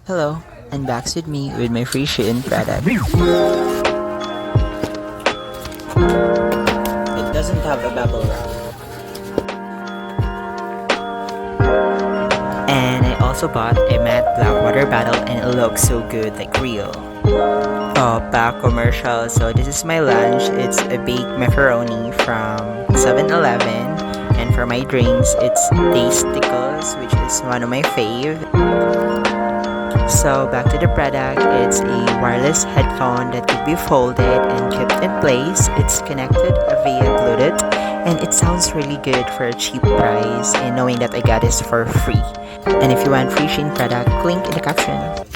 Hello, unbox with me with my free Shein product. It doesn't have a bubble wrap. And I also bought a matte black water bottle and it looks so good, like real. Oh, back commercial. So this is my lunch. It's a baked macaroni from 7-Eleven. And for my drinks, it's Tasticles, which is one of my fave. So back to the product, it's a wireless headphone that could be folded and kept in place. It's connected via Bluetooth and it sounds really good for a cheap price and knowing that I got this for free. And if you want free Shein product, link in the caption.